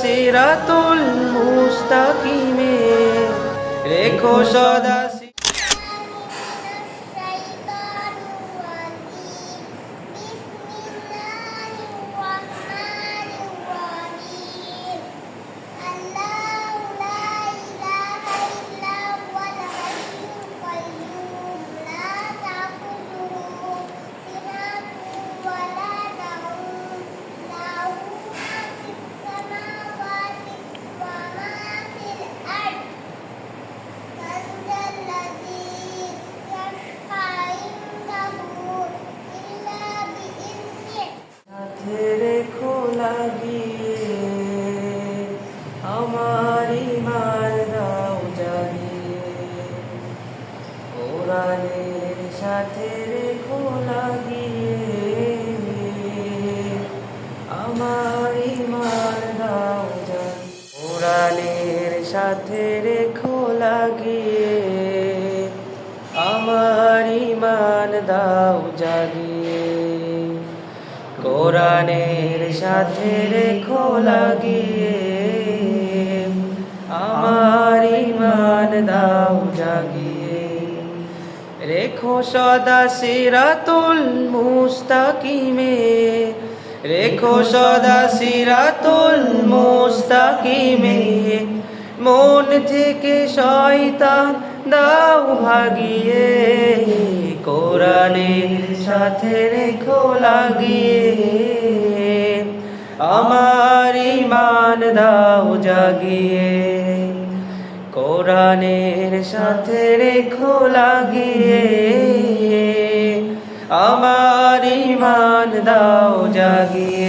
সিরাতুল মুস্তাকিমে, রেখো সদা রেখো লাগিয়ে, আমার ঈমান দাও জাগিয়ে, কোরআনের সাথে রেখো লাগিয়ে, আমার ঈমান দাও জাগিয়ে, কোরআনের সাথে রেখো লাগিয়ে, আমার ঈমান দাও জাগিয়ে, কোরআনের সাথে রেখো লাগিয়ে, আমার ঈমান দাও জাগিয়ে, রেখো সদা সিরাতুল মুস্তাকিমে, রেখো সদা সিরাতুল মুস্তাকিমে, মন থেকে শয়তান দাও ভাগিয়ে, কোরআনের সাথে রেখো লাগিয়ে, আমার ঈমান দাও জাগিয়ে, কোরআনের সাথে রেখো লাগিয়ে, আমার ঈমান দাও জাগিয়ে।